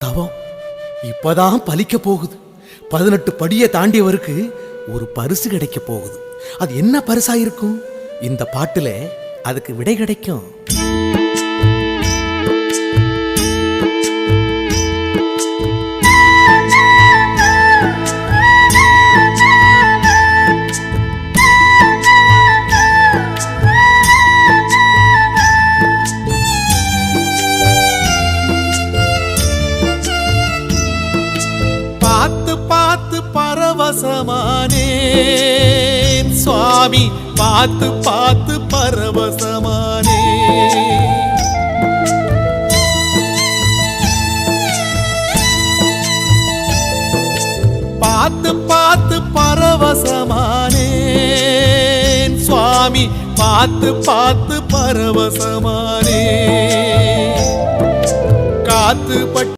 தவம் இப்பதான் பலிக்க போகுது. 18 படியை தாண்டியவருக்கு ஒரு பரிசு கிடைக்க போகுது. அது என்ன பரிசா இருக்கும்? இந்த பாட்டுல அதுக்கு விடை கிடைக்கும். பார்த்து பார்த்து பரவசமானேன் சுவாமி, பார்த்து பார்த்து பரவசமானே. பார்த்து பார்த்து பரவசமானேன் சுவாமி, பார்த்து பார்த்து பரவசமானே. காத்து